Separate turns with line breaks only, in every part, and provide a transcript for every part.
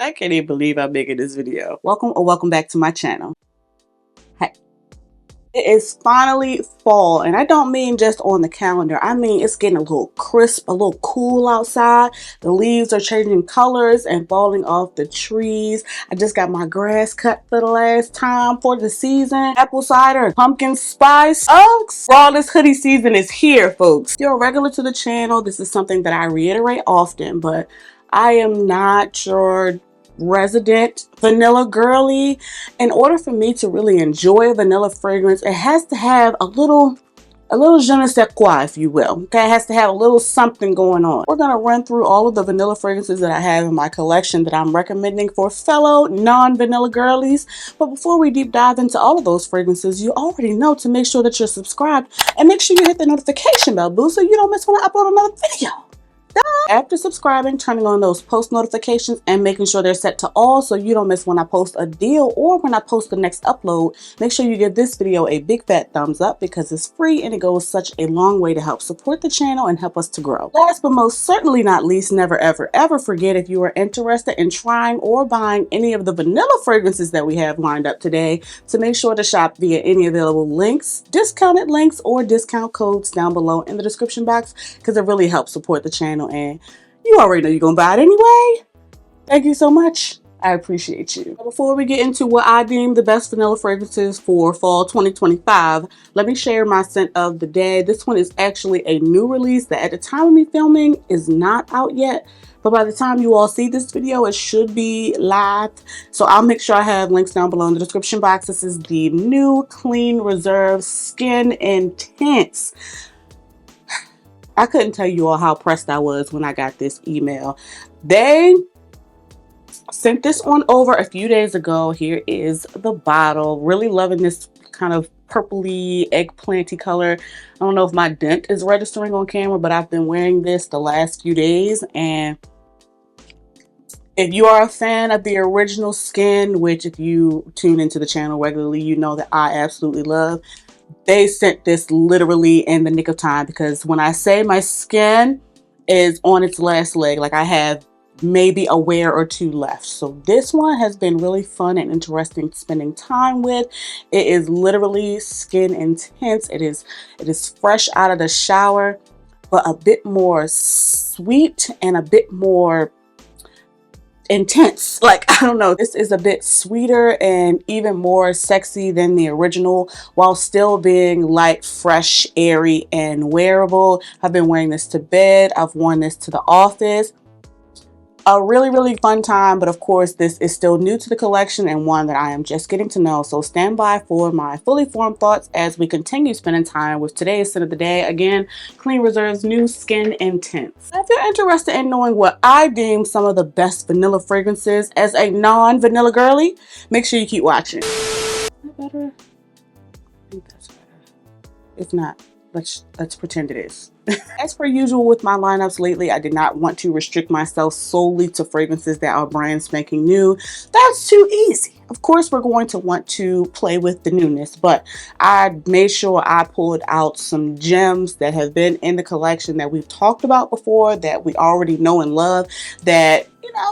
I can't even believe I'm making this video. Welcome or welcome back to my channel. Hey, it is finally fall, and I don't mean just on the calendar. I mean it's getting a little crisp, a little cool outside. The leaves are changing colors and falling off the trees. I just got my grass cut for the last time for the season. Apple cider, pumpkin spice, Uggs. Fall this hoodie season is here, folks. If you're a regular to the channel, this is something that I reiterate often, but I am not your resident vanilla girly. In order for me to really enjoy a vanilla fragrance, it has to have a little je ne sais quoi, if you will. Okay, it has to have a little something going on. We're gonna run through all of the vanilla fragrances that I have in my collection that I'm recommending for fellow non-vanilla girlies. But before we deep dive into all of those fragrances, you already know to make sure that you're subscribed and make sure you hit the notification bell, boo, so you don't miss when I upload another video. After subscribing, turning on those post notifications and making sure they're set to all so you don't miss when I post a deal or when I post the next upload, make sure you give this video a big fat thumbs up because it's free and it goes such a long way to help support the channel and help us to grow. Last but most certainly not least, never ever forget, if you are interested in trying or buying any of the vanilla fragrances that we have lined up today, to make sure to shop via any available links, discounted links, or discount codes down below in the description box, because it really helps support the channel and you already know you're gonna buy it anyway. Thank you so much. I appreciate you. Before we get into what I deem the best vanilla fragrances for fall 2025, let me share my scent of the day. This one is actually a new release that at the time of me filming is not out yet. But by the time you all see this video, it should be live. So I'll make sure I have links down below in the description box. This is the new Clean Reserve Skin Intense. I couldn't tell you all how pressed I was when I got this email. They sent this on over a few days ago. Here is the bottle. Really loving this kind of purpley eggplanty color. I don't know if my dent is registering on camera, but I've been wearing this the last few days. And if you are a fan of the original Skin, which if you tune into the channel regularly, you know that I absolutely love, they sent this literally in the nick of time, because when I say my skin is on its last leg, like I have maybe a wear or two left. So this one has been really fun and interesting spending time with. It is literally Skin Intense. It is fresh out of the shower, but a bit more sweet and a bit more intense. Like, I don't know, this is a bit sweeter and even more sexy than the original, while still being light, fresh, airy, and wearable. I've been wearing this to bed. I've worn this to the office. A really fun time, but of course this is still new to the collection and one that I am just getting to know. So stand by for my fully formed thoughts as we continue spending time with today's scent of the day. Again, Clean Reserve's new Skin Intense. If you're interested in knowing what I deem some of the best vanilla fragrances as a non-vanilla girly, make sure you keep watching. Is that better? I think that's better. If not, let's pretend it is. As per usual with my lineups lately, I did not want to restrict myself solely to fragrances that are brand spanking new. That's too easy. Of course, we're going to want to play with the newness, but I made sure I pulled out some gems that have been in the collection that we've talked about before, that we already know and love, that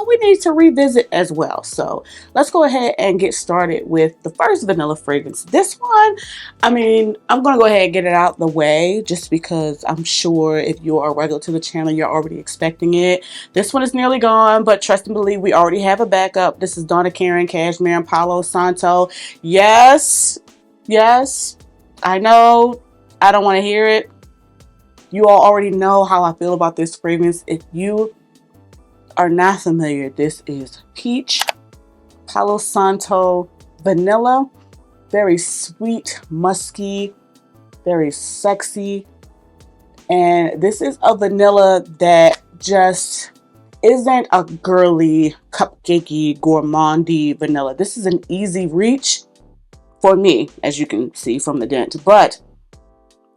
we need to revisit as well. So let's go ahead and get started with the first vanilla fragrance. This one, I mean, I'm gonna go ahead and get it out the way just because I'm sure if you are regular to the channel, you're already expecting it. This one is nearly gone, but trust and believe, we already have a backup. This is Donna Karan Cashmere and Palo Santo. Yes, I know I don't want to hear it. You all already know how I feel about this fragrance. If you are not familiar, this is Peach, Palo Santo, Vanilla. Very sweet, musky, very sexy. And this is a vanilla that just isn't a girly, cupcakey, gourmandy vanilla. This is an easy reach for me, as you can see from the dent, but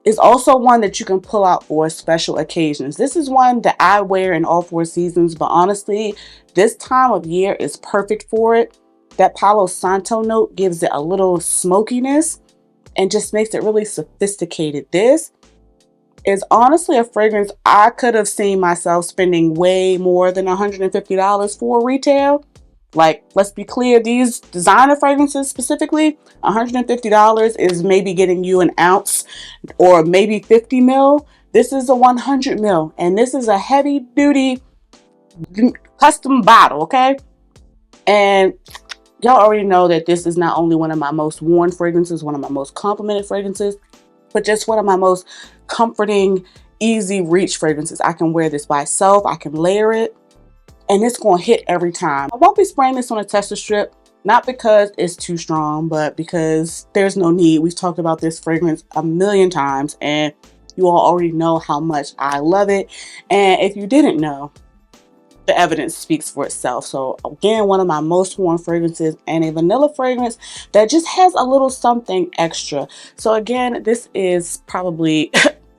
it's also one that you can pull out for special occasions. This is one that I wear in all 4 seasons, but honestly, this time of year is perfect for it. That Palo Santo note gives it a little smokiness and just makes it really sophisticated. This is honestly a fragrance I could have seen myself spending way more than $150 for retail. Like, let's be clear, these designer fragrances specifically, $150 is maybe getting you an ounce or maybe 50 mil. This is a 100 mil, and this is a heavy duty custom bottle, okay? And y'all already know that this is not only one of my most worn fragrances, one of my most complimented fragrances, but just one of my most comforting, easy reach fragrances. I can wear this by itself, I can layer it, and it's going to hit every time. I won't be spraying this on a tester strip, not because it's too strong, but because there's no need. We've talked about this fragrance a million times, and you all already know how much I love it. And if you didn't know, the evidence speaks for itself. So again, one of my most worn fragrances, and a vanilla fragrance that just has a little something extra. So again, this is probably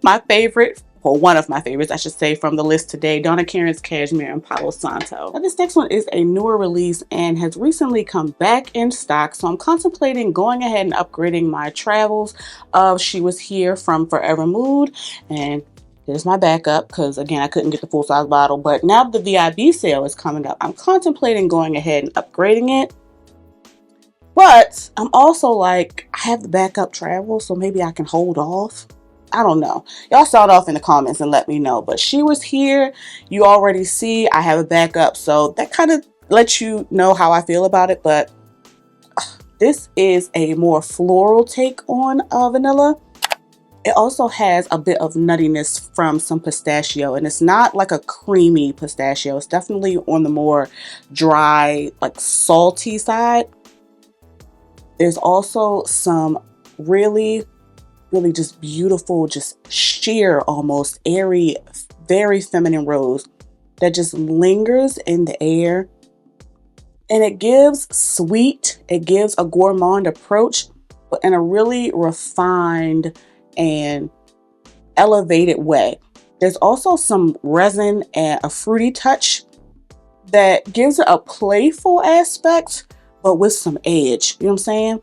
my favorite, or one of my favorites, I should say, from the list today, Donna Karan's Cashmere and Palo Santo. Now, this next one is a newer release and has recently come back in stock, so I'm contemplating going ahead and upgrading my travels of She Was Here from Forever Mood. And there's my backup, because again, I couldn't get the full size bottle, but now the VIB sale is coming up, I'm contemplating going ahead and upgrading it. But I'm also like, I have the backup travel, so maybe I can hold off. I don't know. Y'all sound off in the comments and let me know. But She Was Here, you already see I have a backup, so that kind of lets you know how I feel about it. But this is a more floral take on vanilla. It also has a bit of nuttiness from some pistachio, and it's not like a creamy pistachio. It's definitely on the more dry, like salty side. There's also some really just beautiful, just sheer, almost airy, very feminine rose that just lingers in the air. And it gives sweet, it gives a gourmand approach, but in a really refined and elevated way. There's also some resin and a fruity touch that gives it a playful aspect, but with some edge. You know what I'm saying?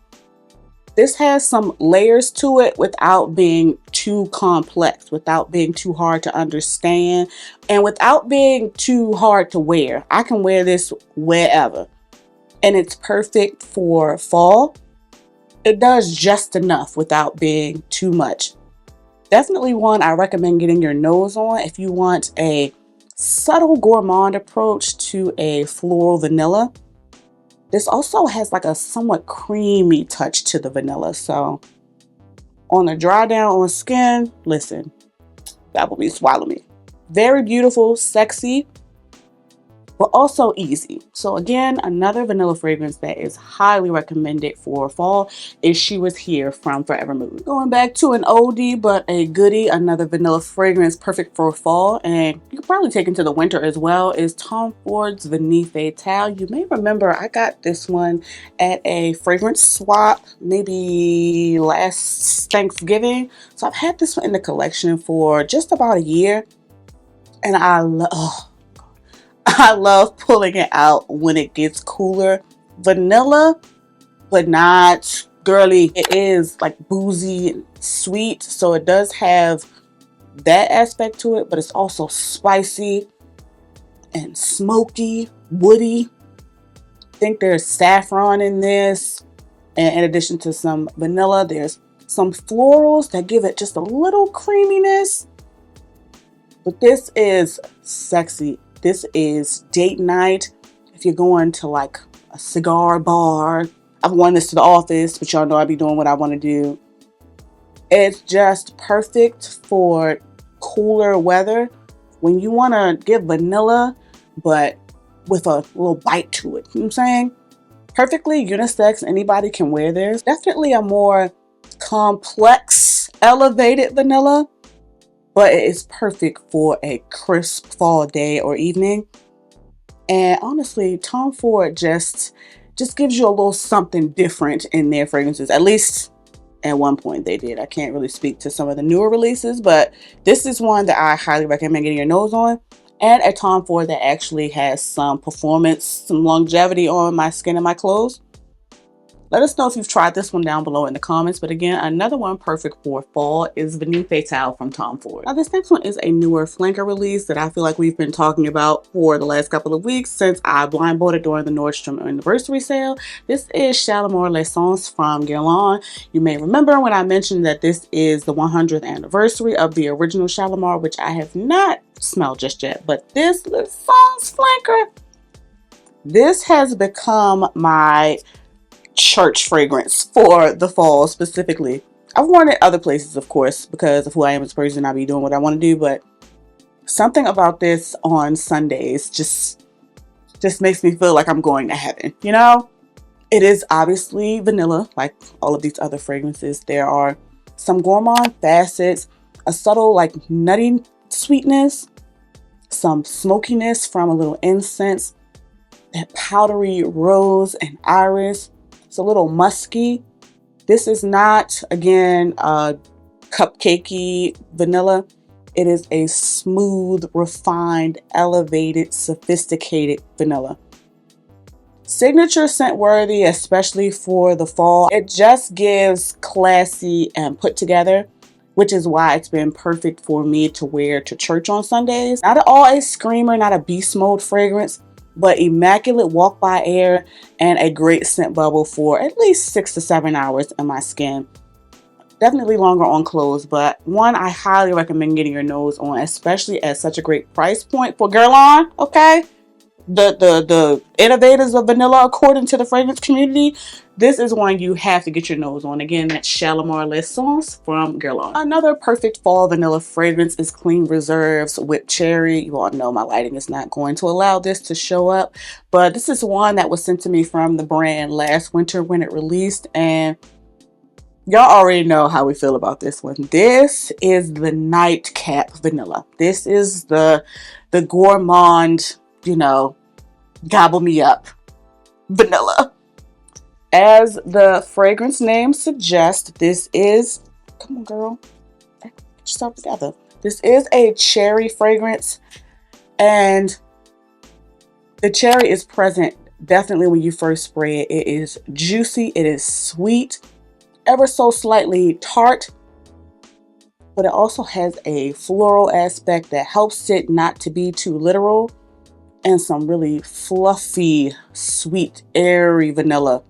This has some layers to it without being too complex, without being too hard to understand, and without being too hard to wear. I can wear this wherever, and it's perfect for fall. It does just enough without being too much. Definitely one I recommend getting your nose on if you want a subtle gourmand approach to a floral vanilla. This also has like a somewhat creamy touch to the vanilla. So on the dry down on skin, listen, that will be swallow me. Very beautiful, sexy, but also easy. So again, another vanilla fragrance that is highly recommended for fall is She Was Here from Forever Mood. Going back to an oldie but a goodie, another vanilla fragrance perfect for fall, and you could probably take into the winter as well, is Tom Ford's Vanille Fatale. You may remember I got this one at a fragrance swap maybe last Thanksgiving. So I've had this one in the collection for just about a year, and I love pulling it out when it gets cooler. Vanilla, but not girly. It is like boozy and sweet, so it does have that aspect to it, but it's also spicy and smoky, woody. I think there's saffron in this, and in addition to some vanilla, there's some florals that give it just a little creaminess. But this is sexy. This is date night. If you're going to like a cigar bar, I've worn this to the office, but y'all know I be doing what I want to do. It's just perfect for cooler weather when you want to give vanilla, but with a little bite to it. You know what I'm saying? Perfectly unisex. Anybody can wear this. Definitely a more complex, elevated vanilla, but it is perfect for a crisp fall day or evening. And honestly, Tom Ford just gives you a little something different in their fragrances. At least at one point they did. I can't really speak to some of the newer releases, but this is one that I highly recommend getting your nose on. And a Tom Ford that actually has some performance, some longevity on my skin and my clothes. Let us know if you've tried this one down below in the comments. But again, another one perfect for fall is Vanille Fatale from Tom Ford. Now this next one is a newer flanker release that I feel like we've been talking about for the last couple of weeks since I blind bought it during the Nordstrom anniversary sale. This is Shalimar L'Essence from Guerlain. You may remember when I mentioned that this is the 100th anniversary of the original Shalimar, which I have not smelled just yet. But this L'Essence flanker, this has become my church fragrance for the fall specifically. I've worn it other places, of course, because of who I am as a person. I be doing what I want to do, but something about this on Sundays just makes me feel like I'm going to heaven, you know? It is obviously vanilla, like all of these other fragrances. There are some gourmand facets, a subtle like nutty sweetness, some smokiness from a little incense, that powdery rose and iris. It's a little musky. This is not, again, cupcakey vanilla. It is a smooth, refined, elevated, sophisticated vanilla. Signature scent worthy, especially for the fall. It just gives classy and put together, which is why it's been perfect for me to wear to church on Sundays. Not at all a screamer, not a beast mode fragrance, but immaculate walk by air and a great scent bubble for at least 6 to 7 hours in my skin. Definitely longer on clothes, but one I highly recommend getting your nose on, especially at such a great price point for Guerlain, okay? The innovators of vanilla according to the fragrance community. This is one you have to get your nose on. Again, that's Shalimar L'Essence from Guerlain. Another perfect fall vanilla fragrance is Clean Reserve's Whipped Cherry. You all know my lighting is not going to allow this to show up, but this is one that was sent to me from the brand last winter when it released, and y'all already know how we feel about this one. This is the nightcap vanilla. This is the gourmand, you know, gobble me up vanilla. As the fragrance name suggests, this is, come on girl, get yourself together. This is a cherry fragrance, and the cherry is present definitely when you first spray it. It is juicy, it is sweet, ever so slightly tart, but it also has a floral aspect that helps it not to be too literal, and some really fluffy, sweet, airy vanilla.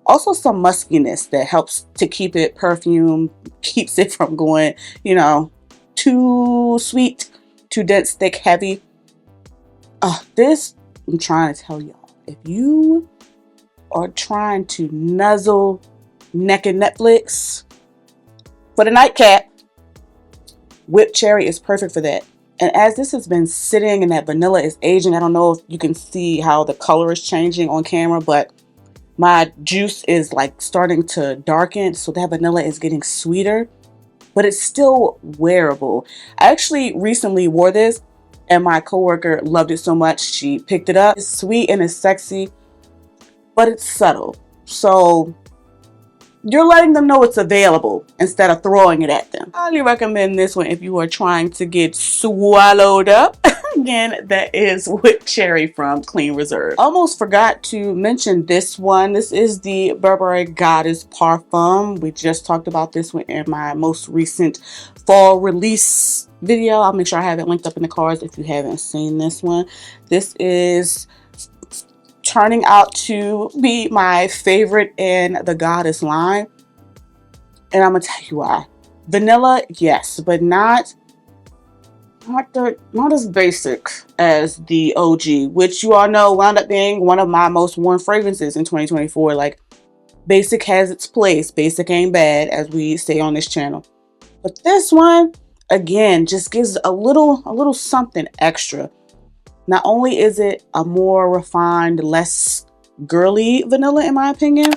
Also some muskiness that helps to keep it perfume, keeps it from going, you know, too sweet, too dense, thick, heavy. This, I'm trying to tell y'all, if you are trying to nuzzle neck and Netflix for the nightcap, Whipped Cherry is perfect for that. And as this has been sitting and that vanilla is aging, I don't know if you can see how the color is changing on camera, but my juice is like starting to darken. So that vanilla is getting sweeter, but it's still wearable. I actually recently wore this and my coworker loved it so much, she picked it up. It's sweet and it's sexy, but it's subtle. So you're letting them know it's available instead of throwing it at them. I highly recommend this one if you are trying to get swallowed up. Again, that is Whipped Cherry from Clean Reserve. Almost forgot to mention this one. This is the Burberry Goddess Parfum. We just talked about this one in my most recent fall release video. I'll make sure I have it linked up in the cards if you haven't seen this one. This is turning out to be my favorite in the Goddess line, and I'm gonna tell you why. Vanilla, yes, but not as basic as the OG, which you all know wound up being one of my most worn fragrances in 2024. Like, basic has its place. Basic ain't bad, as we say on this channel. But this one, again, just gives a little something extra. Not only is it a more refined, less girly vanilla, in my opinion,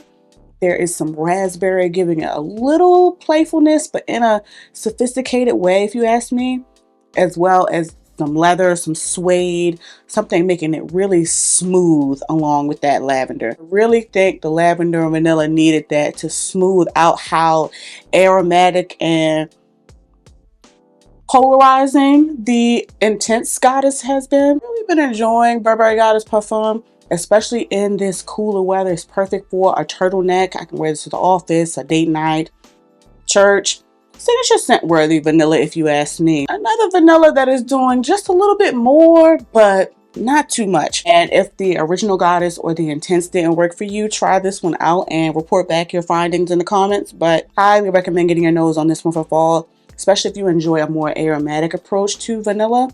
there is some raspberry giving it a little playfulness, but in a sophisticated way, if you ask me, as well as some leather, some suede, something making it really smooth along with that lavender. I really think the lavender and vanilla needed that to smooth out how aromatic and polarizing the intense Goddess has been. Really been enjoying Burberry Goddess Parfum. especially in this cooler weather. It's perfect for a turtleneck. I can wear this to the office, a date night, church. Signature scent worthy vanilla, if you ask me. Another vanilla that is doing just a little bit more, but not too much. And if the original goddess or the intense didn't work for you, try this one out and report back your findings in the comments. But I highly recommend getting your nose on this one for fall, especially if you enjoy a more aromatic approach to vanilla.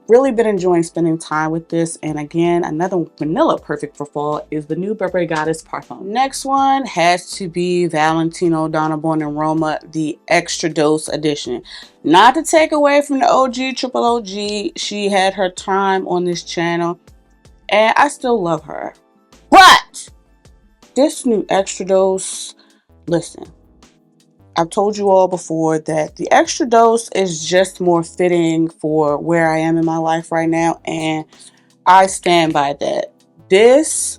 Really been enjoying spending time with this. And again, another vanilla perfect for fall is the new Burberry Goddess Parfum. Next one has to be Valentino Donna Born in Roma, the Extra Dose Edition. Not to take away from the OG, Triple OG. She had her time on this channel and I still love her. But this new Extra Dose, listen, I've told you all before that the Extra Dose is just more fitting for where I am in my life right now, and I stand by that. This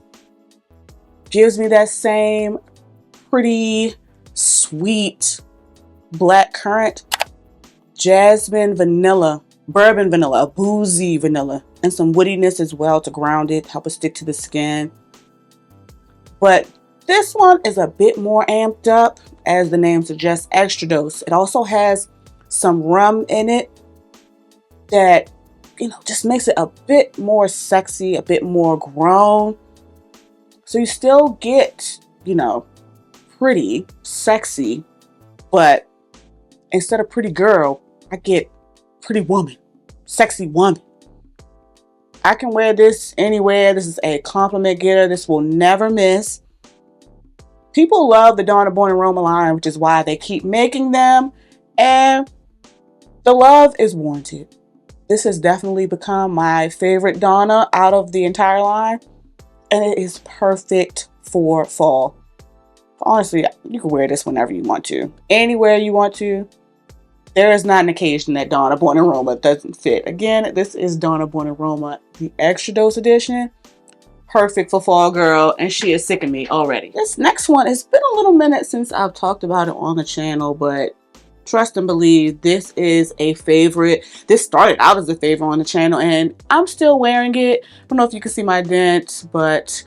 gives me that same pretty sweet black currant, jasmine vanilla, bourbon vanilla, a boozy vanilla, and some woodiness as well to ground it, help it stick to the skin. But this one is a bit more amped up, as the name suggests, Extra Dose. It also has some rum in it that, just makes it a bit more sexy, a bit more grown. So you still get, pretty, sexy, but instead of pretty girl, I get pretty woman, sexy woman. I can wear this anywhere. This is a compliment getter. This will never miss. People love the Donna Born in Roma line, which is why they keep making them. And the love is warranted. This has definitely become my favorite Donna out of the entire line. And it is perfect for fall. Honestly, you can wear this whenever you want to. Anywhere you want to. There is not an occasion that Donna Born in Roma doesn't fit. Again, this is Donna Born in Roma, the Extra Dose Edition. Perfect for fall, girl, and she is sick of me already. This next one, it's been a little minute since I've talked about it on the channel, but trust and believe, this is a favorite. This started out as a favorite on the channel, and I'm still wearing it. I don't know if you can see my dent, but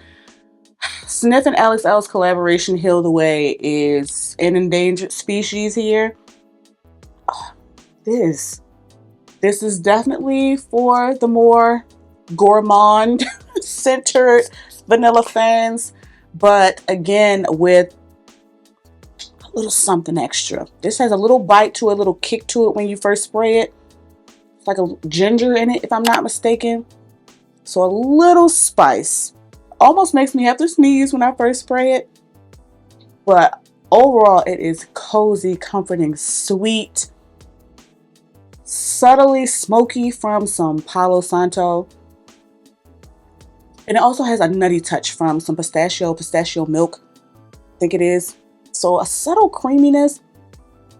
Sniff and Alex L's collaboration, Heal the Way, is an endangered species here. This is definitely for the more gourmand centered vanilla fans, but again with a little something extra. This has a little bite to it, a little kick to it when you first spray it. It's like a ginger in it, if I'm not mistaken. So a little spice. Almost makes me have to sneeze when I first spray it. But overall, it is cozy, comforting, sweet, subtly smoky from some Palo Santo. And it also has a nutty touch from some pistachio milk, I think it is. So a subtle creaminess.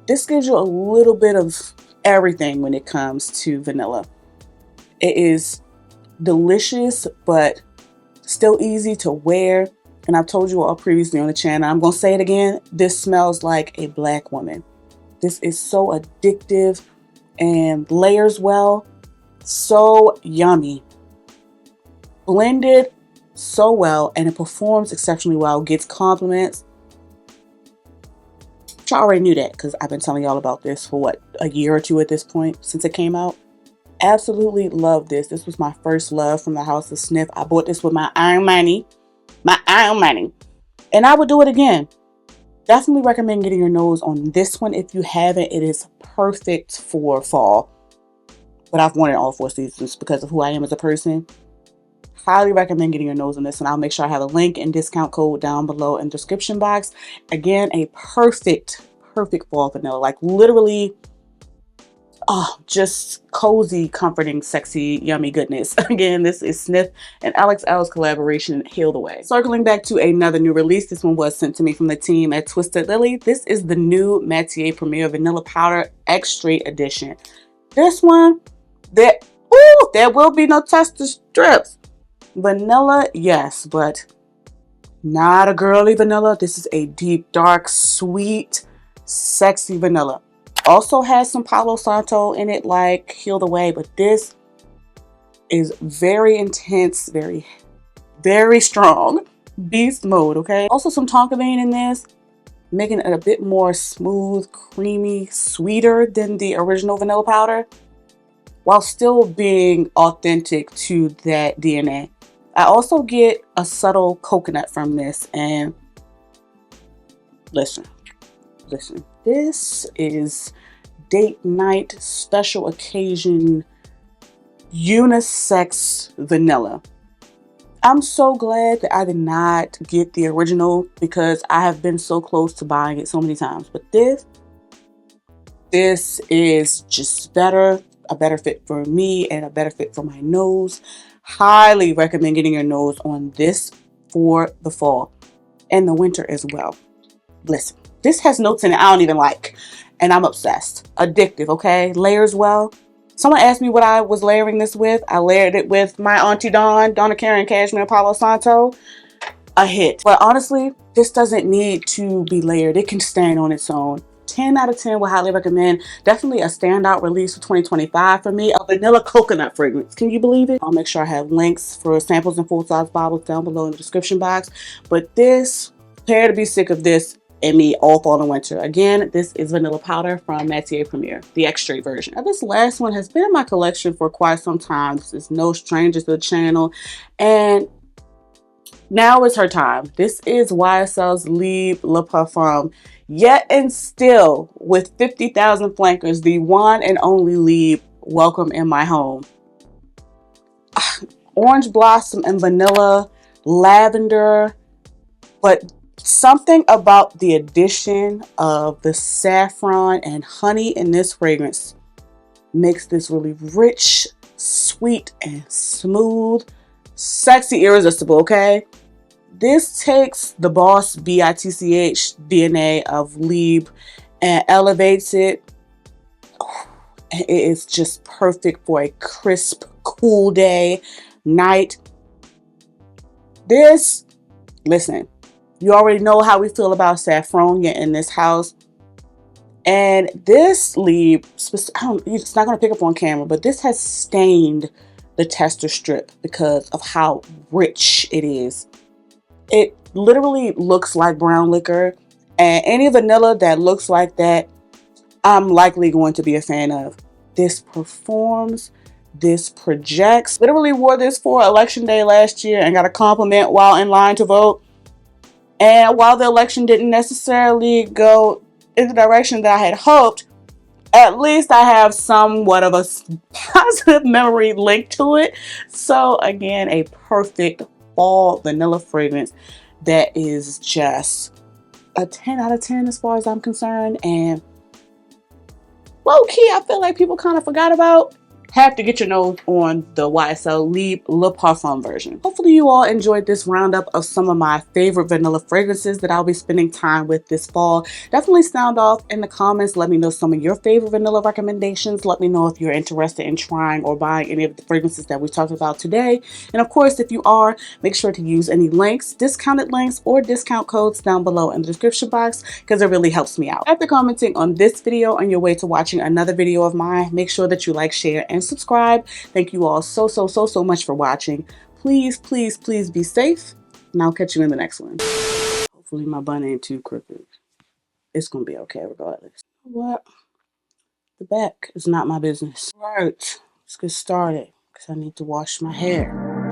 This gives you a little bit of everything when it comes to vanilla. It is delicious, but still easy to wear. And I've told you all previously on the channel, I'm going to say it again. This smells like a black woman. This is so addictive and layers well. So yummy. Blended so well, and it performs exceptionally well. Gets compliments. I already knew that because I've been telling y'all about this for what, a year or two at this point since it came out. Absolutely love this. This was my first love from the House of Sniff. I bought this with my own money. And I would do it again. Definitely recommend getting your nose on this one if you haven't. It is perfect for fall. But I've worn it all 4 seasons because of who I am as a person. Highly recommend getting your nose on this, and I'll make sure I have a link and discount code down below in the description box. Again, a perfect fall vanilla. Like literally, just cozy, comforting, sexy, yummy goodness. Again, this is Sniff and Alex L's collaboration, Heal the Way. Circling back to another new release. This one was sent to me from the team at Twisted Lily. This is the new Matier Premier Vanilla Powder X-Straight Edition. This one, there will be no tester strips. Vanilla, yes, but not a girly vanilla. This is a deep, dark, sweet, sexy vanilla. Also has some Palo Santo in it, like Heal the Way, but this is very intense, very Very strong. Beast mode, okay? Also some tonka bean in this, making it a bit more smooth, creamy, sweeter than the original vanilla powder, while still being authentic to that DNA. I also get a subtle coconut from this, and listen, this is date night, special occasion, unisex vanilla. I'm so glad that I did not get the original because I have been so close to buying it so many times. But this is just better, a better fit for me and a better fit for my nose. Highly recommend getting your nose on this for the fall and the winter as well. Listen, this has notes in it I don't even like, and I'm obsessed. Addictive, okay? Layers well. Someone asked me what I was layering this with. I layered it with my Auntie Donna Karen Cashmere Palo Santo. A hit. But honestly, this doesn't need to be layered. It can stand on its own. 10 out of 10 would highly recommend. Definitely a standout release for 2025 for me. A vanilla coconut fragrance. Can you believe it? I'll make sure I have links for samples and full-size bottles down below in the description box. But this, prepare to be sick of this and me all fall and winter. Again, this is vanilla powder from Matier Premier, the extra version. Now, this last one has been in my collection for quite some time. This is no stranger to the channel. And now is her time. This is YSL's Libre Le Parfum. Yet and still, with 50,000 flankers, the one and only Libre, welcome in my home. Orange blossom and vanilla, lavender, but something about the addition of the saffron and honey in this fragrance makes this really rich, sweet, and smooth, sexy, irresistible, okay? This takes the Boss BITCH DNA of Libre and elevates it. It is just perfect for a crisp, cool day, night. This, listen, you already know how we feel about saffronia in this house. And this Libre, it's not going to pick up on camera, but this has stained the tester strip because of how rich it is. It literally looks like brown liquor, and any vanilla that looks like that, I'm likely going to be a fan of. This performs, this projects. Literally wore this for election day last year and got a compliment while in line to vote. And while the election didn't necessarily go in the direction that I had hoped, at least I have somewhat of a positive memory linked to it. So again, a perfect fall vanilla fragrance that is just a 10 out of 10 as far as I'm concerned. And low key, I feel like people kind of forgot about. Have to get your nose on the YSL Libre Le Parfum version. Hopefully you all enjoyed this roundup of some of my favorite vanilla fragrances that I'll be spending time with this fall. Definitely sound off in the comments. Let me know some of your favorite vanilla recommendations. Let me know if you're interested in trying or buying any of the fragrances that we talked about today. And of course, if you are, make sure to use any links, discounted links, or discount codes down below in the description box because it really helps me out. After commenting on this video on your way to watching another video of mine, make sure that you like, share, and subscribe. Thank you all so much for watching. Please be safe, and I'll catch you in the next one. Hopefully my bun ain't too crooked. It's gonna be okay regardless. What? The back is not my business. All right, let's get started because I need to wash my hair.